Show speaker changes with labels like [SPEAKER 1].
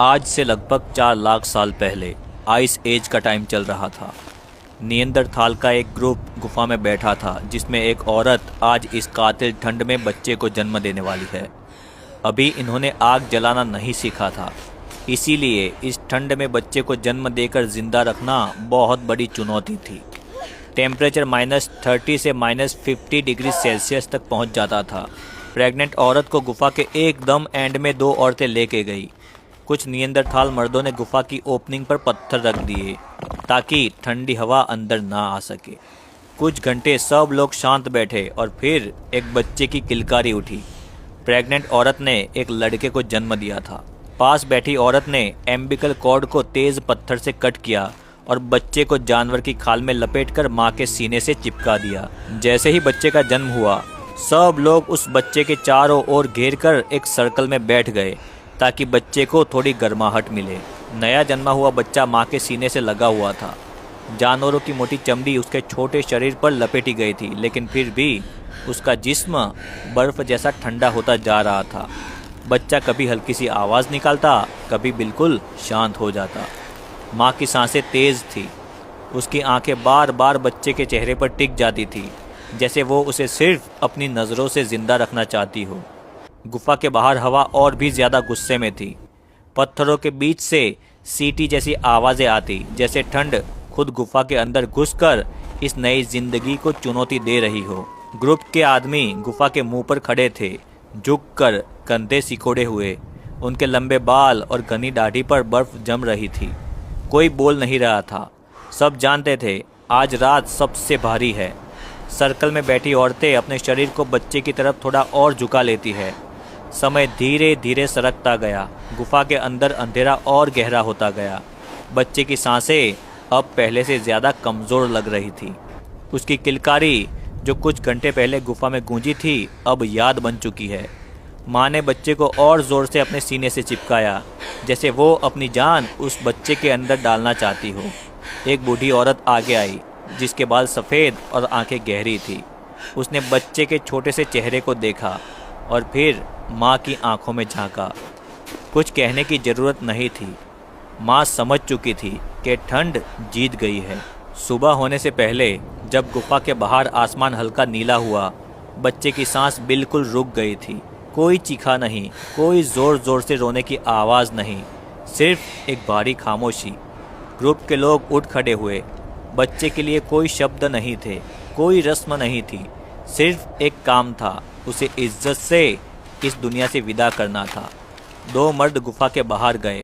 [SPEAKER 1] आज से लगभग 4 लाख साल पहले आइस एज का टाइम चल रहा था। नियंदरथाल का एक ग्रुप गुफा में बैठा था, जिसमें एक औरत आज इस कातिल ठंड में बच्चे को जन्म देने वाली है। अभी इन्होंने आग जलाना नहीं सीखा था, इसीलिए इस ठंड में बच्चे को जन्म देकर जिंदा रखना बहुत बड़ी चुनौती थी। टेम्परेचर -30 से -50 डिग्री सेल्सियस तक पहुंच जाता था। प्रेग्नेंट औरत को गुफा के एकदम एंड में 2 औरतें लेके गई। कुछ नियंदरथाल मर्दों ने गुफा की ओपनिंग पर पत्थर रख दिए ताकि ठंडी हवा अंदर ना आ सके। कुछ घंटे सब लोग शांत बैठे और फिर एक बच्चे की किलकारी उठी। प्रेग्नेंट औरत ने एक लड़के को जन्म दिया था। पास बैठी औरत ने एम्बिकल कॉर्ड को तेज पत्थर से कट किया और बच्चे को जानवर की खाल में लपेटकर मां के सीने से चिपका दिया। जैसे ही बच्चे का जन्म हुआ, सब लोग उस बच्चे के चारों ओर घेर कर एक सर्कल में बैठ गए ताकि बच्चे को थोड़ी गर्माहट मिले। नया जन्मा हुआ बच्चा मां के सीने से लगा हुआ था। जानवरों की मोटी चमड़ी उसके छोटे शरीर पर लपेटी गई थी, लेकिन फिर भी उसका जिस्म बर्फ जैसा ठंडा होता जा रहा था। बच्चा कभी हल्की सी आवाज़ निकालता, कभी बिल्कुल शांत हो जाता। माँ की सांसें तेज़ थी। उसकी आंखें बार बार बच्चे के चेहरे पर टिक जाती थी, जैसे वो उसे सिर्फ अपनी नज़रों से ज़िंदा रखना चाहती हो। गुफा के बाहर हवा और भी ज़्यादा गुस्से में थी। पत्थरों के बीच से सीटी जैसी आवाज़ें आती, जैसे ठंड खुद गुफा के अंदर घुसकर इस नई जिंदगी को चुनौती दे रही हो। ग्रुप के आदमी गुफा के मुंह पर खड़े थे, झुककर कंधे सिकोड़े हुए। उनके लंबे बाल और घनी दाढ़ी पर बर्फ जम रही थी। कोई बोल नहीं रहा था। सब जानते थे आज रात सबसे भारी है। सर्कल में बैठी औरतें अपने शरीर को बच्चे की तरफ थोड़ा और झुका लेती है। समय धीरे धीरे सरकता गया। गुफा के अंदर अंधेरा और गहरा होता गया। बच्चे की सांसें अब पहले से ज़्यादा कमज़ोर लग रही थी। उसकी किलकारी जो कुछ घंटे पहले गुफा में गूंजी थी, अब याद बन चुकी है। माँ ने बच्चे को और ज़ोर से अपने सीने से चिपकाया, जैसे वो अपनी जान उस बच्चे के अंदर डालना चाहती हो। एक बूढ़ी औरत आगे आई, जिसके बाल सफ़ेद और आंखें गहरी थी। उसने बच्चे के छोटे से चेहरे को देखा और फिर माँ की आंखों में झांका। कुछ कहने की ज़रूरत नहीं थी। माँ समझ चुकी थी कि ठंड जीत गई है। सुबह होने से पहले जब गुफा के बाहर आसमान हल्का नीला हुआ, बच्चे की सांस बिल्कुल रुक गई थी। कोई चीखा नहीं, कोई ज़ोर ज़ोर से रोने की आवाज़ नहीं, सिर्फ एक भारी खामोशी। ग्रुप के लोग उठ खड़े हुए। बच्चे के लिए कोई शब्द नहीं थे, कोई रस्म नहीं थी, सिर्फ एक काम था, उसे इज्जत से इस दुनिया से विदा करना था। 2 मर्द गुफा के बाहर गए।